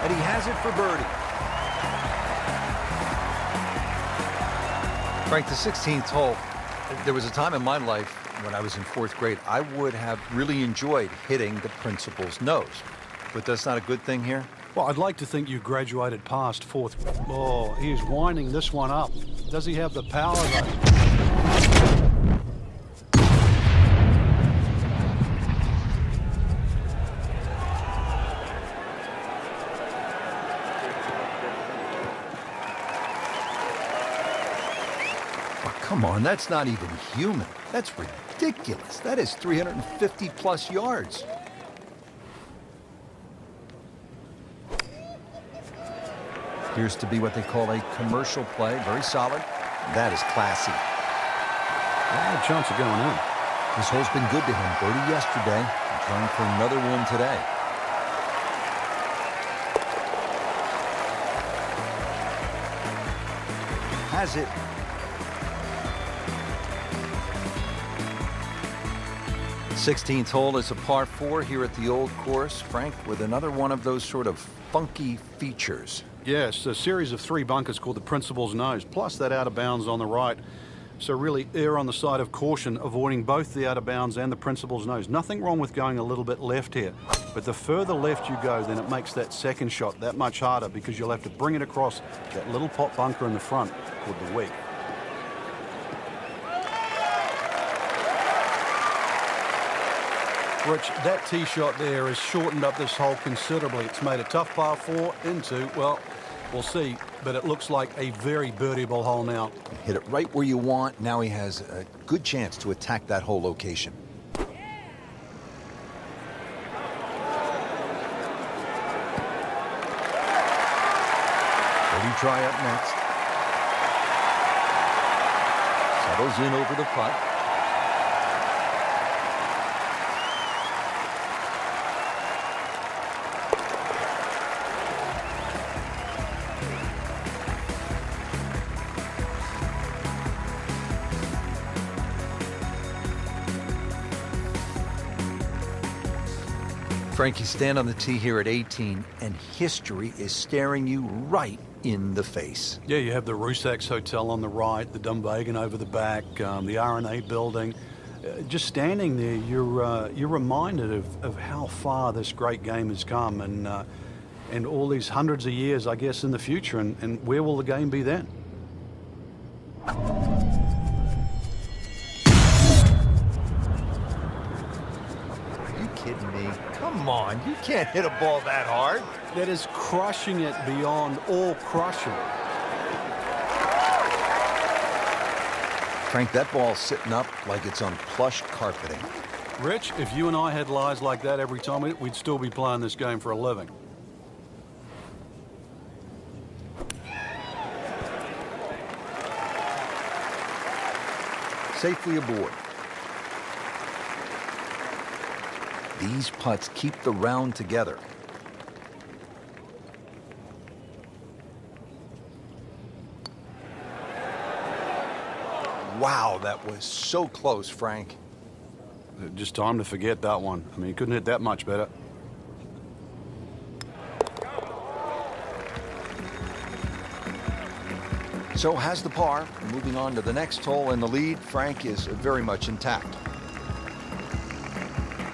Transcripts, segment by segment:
And he has it for birdie. Frank, the 16th hole, there was a time in my life when I was in 4th grade, I would have really enjoyed hitting the principal's nose. But that's not a good thing here? Well, I'd like to think you graduated past 4th. Oh, he is winding this one up. Does he have the power, though? Come on, that's not even human. That's ridiculous. That is 350 plus yards. Appears to be what they call a commercial play. Very solid. That is classy. Oh, chance of going in. This hole's been good to him. Birdie yesterday. And trying for another one today. Has it. The 16th hole is a par 4 here at the old course, Frank, with another one of those sort of funky features. Yes, a series of 3 bunkers called the Principal's Nose, plus that out of bounds on the right. So really err on the side of caution, avoiding both the out of bounds and the Principal's Nose. Nothing wrong with going a little bit left here, but the further left you go, then it makes that second shot that much harder because you'll have to bring it across that little pot bunker in the front called the Weak. Rich, that tee shot there has shortened up this hole considerably. It's made a tough par 4 into, well, we'll see, but it looks like a very birdieable hole now. Hit it right where you want. Now he has a good chance to attack that whole location. Birdie try up next. Settles in over the putt. Frank, you stand on the tee here at 18, and history is staring you right in the face. Yeah, you have the Rusak's Hotel on the right, the Dunvegan over the back, the RNA building. Just standing there, you're reminded of how far this great game has come, and all these hundreds of years, I guess, in the future, and where will the game be then? Kidding me? Come on, you can't hit a ball that hard. That is crushing it beyond all crushing. Frank, that ball's sitting up like it's on plush carpeting. Rich, if you and I had lies like that every time, we'd still be playing this game for a living. Safely aboard. These putts keep the round together. Wow, that was so close, Frank. Just time to forget that one. I mean, you couldn't hit that much better. So has the par. Moving on to the next hole, in the lead, Frank is very much intact.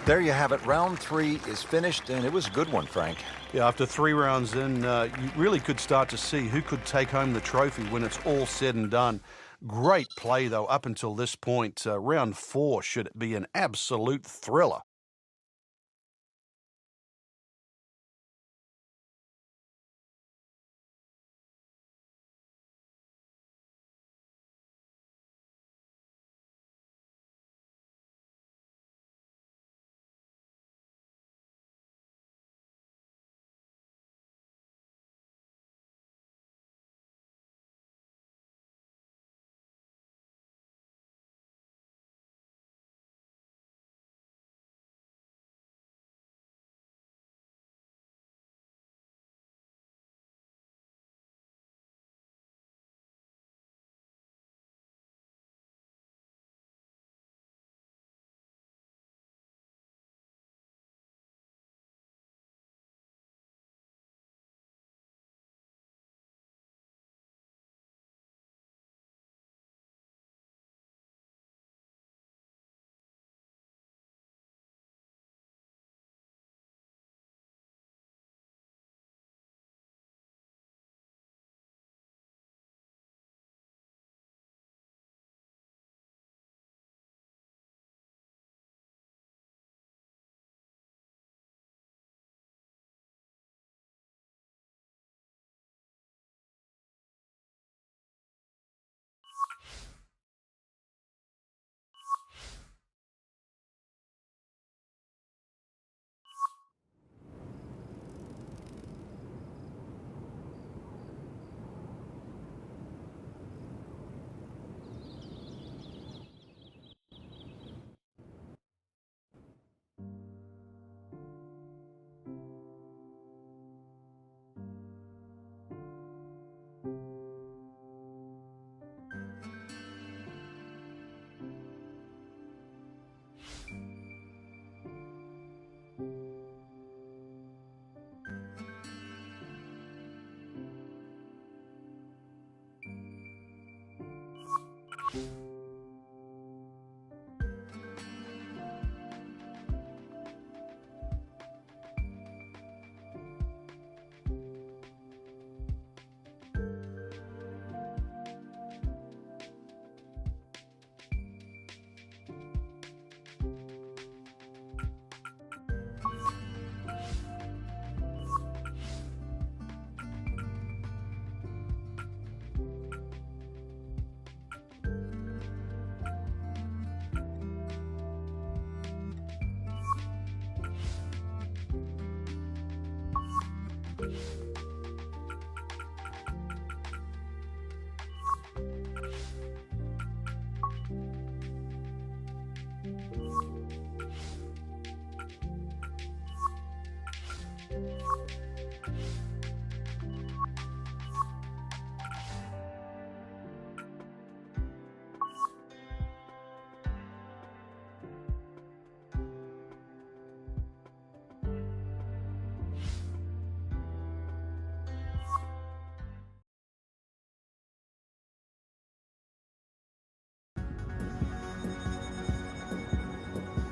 There you have it. Round 3 is finished, and it was a good one, Frank. Yeah, after 3 rounds in, you really could start to see who could take home the trophy when it's all said and done. Great play, though, up until this point. Round 4 should be an absolute thriller.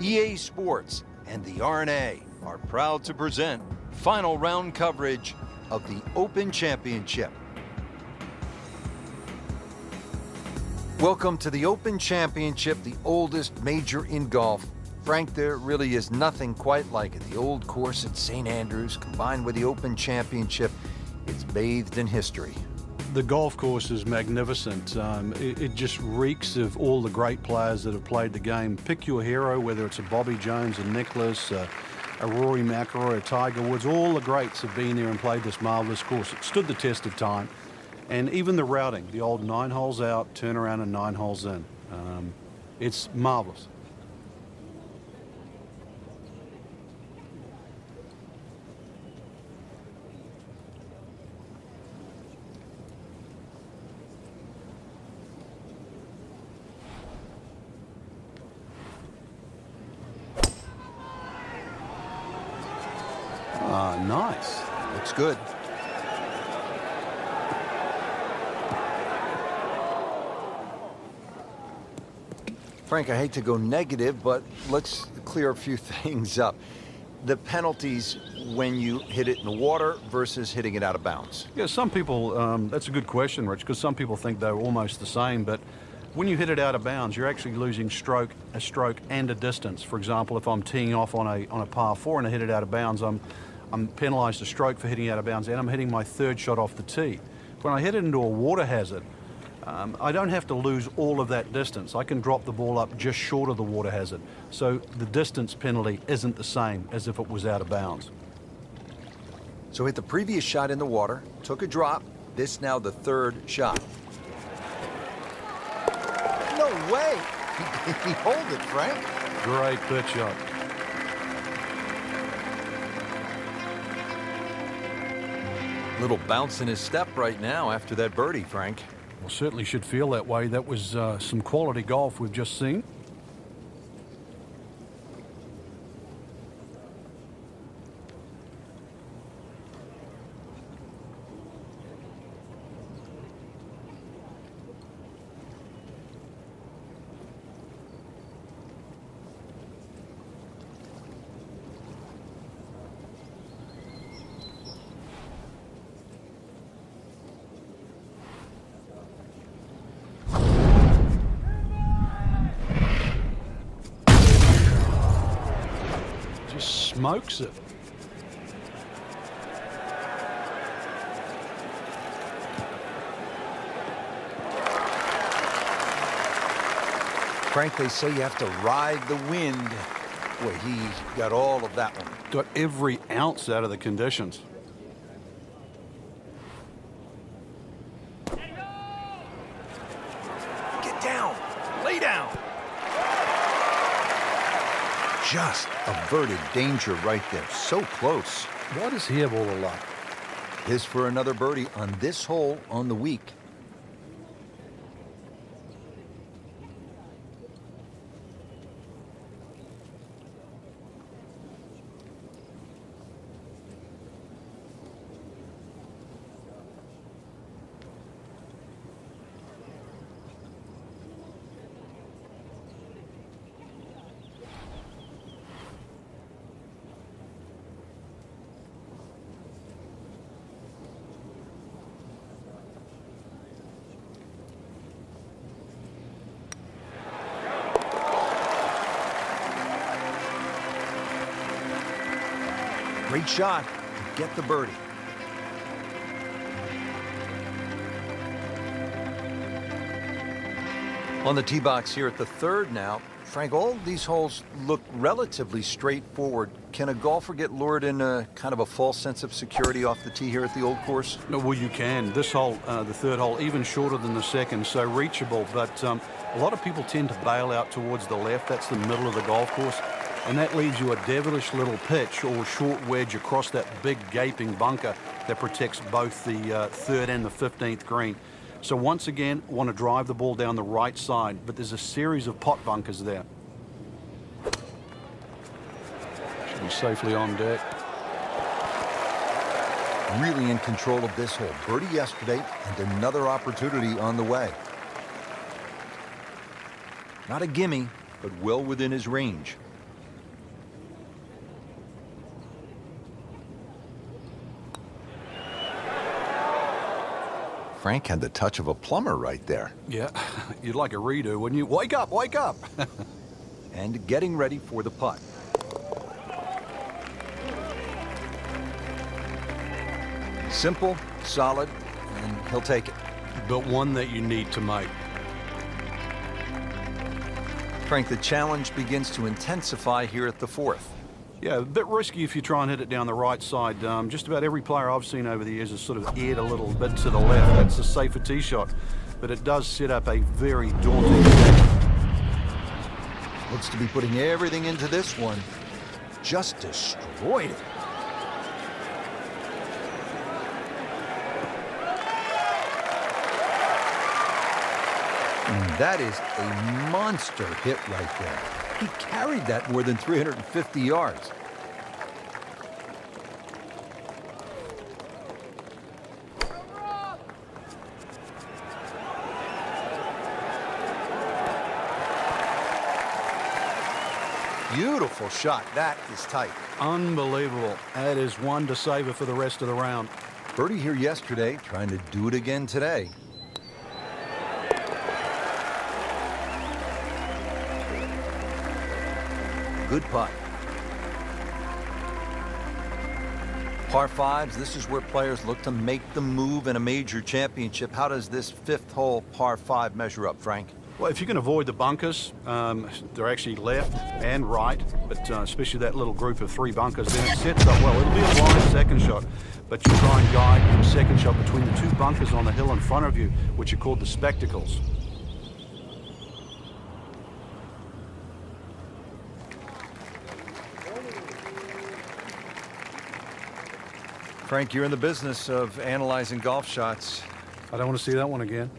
EA Sports and the RNA are proud to present final round coverage of the Open Championship. Welcome to the Open Championship, the oldest major in golf. Frank, there really is nothing quite like it. The old course at St. Andrews combined with the Open Championship, it's bathed in history. The golf course is magnificent. It just reeks of all the great players that have played the game. Pick your hero, whether it's a Bobby Jones, a Nicklaus, a Rory McIlroy, a Tiger Woods. All the greats have been there and played this marvelous course. It stood the test of time. And even the routing, the old 9 holes out, turn around and 9 holes in. It's marvelous. Nice. Looks good. Frank, I hate to go negative, but let's clear a few things up. The penalties when you hit it in the water versus hitting it out of bounds. Yeah, some people, that's a good question, Rich, because some people think they're almost the same, but when you hit it out of bounds, you're actually losing a stroke and a distance. For example, if I'm teeing off on a par 4 and I hit it out of bounds, I'm penalised a stroke for hitting out of bounds, and I'm hitting my 3rd shot off the tee. When I hit it into a water hazard, I don't have to lose all of that distance. I can drop the ball up just short of the water hazard. So the distance penalty isn't the same as if it was out of bounds. So hit the previous shot in the water, took a drop, this now the 3rd shot. No way! He holed it, Frank. Great pitch shot. Little bounce in his step right now after that birdie, Frank. Well, certainly should feel that way. That was some quality golf we've just seen. Smokes it. Frank, they say you have to ride the wind. Boy, he got all of that one. Got every ounce out of the conditions. Get down. Lay down. Just averted danger right there. So close. Why does he have all the luck? His for another birdie on this hole on the week. Great shot to get the birdie. On the tee box here at the third now. Frank, all these holes look relatively straightforward. Can a golfer get lured in a kind of a false sense of security off the tee here at the old course? No, well, you can. This hole, the third hole, even shorter than the second, so reachable. But a lot of people tend to bail out towards the left. That's the middle of the golf course. And that leaves you a devilish little pitch or short wedge across that big gaping bunker that protects both the third and the 15th green. So once again, want to drive the ball down the right side, but there's a series of pot bunkers there. Should be safely on deck. Really in control of this hole. Birdie yesterday and another opportunity on the way. Not a gimme, but well within his range. Frank had the touch of a plumber right there. Yeah, you'd like a redo, wouldn't you? Wake up, wake up! And getting ready for the putt. Simple, solid, and he'll take it. But one that you need to make. Frank, the challenge begins to intensify here at the fourth. Yeah, a bit risky if you try and hit it down the right side. Just about every player I've seen over the years has sort of aired a little bit to the left. That's a safer tee shot, but it does set up a very daunting set. Looks to be putting everything into this one. Just destroyed it. And that is a monster hit right there. He carried that more than 350 yards. Beautiful shot. That is tight. Unbelievable. That is one to savor for the rest of the round. Birdie here yesterday, trying to do it again today. Good putt. Par fives, this is where players look to make the move in a major championship. How does this fifth hole par five measure up, Frank? Well, if you can avoid the bunkers, they're actually left and right, but especially that little group of three bunkers, then it sets up well. It'll be a blind second shot, but you try and guide your second shot between the two bunkers on the hill in front of you, which are called the spectacles. Frank, you're in the business of analyzing golf shots. I don't want to see that one again.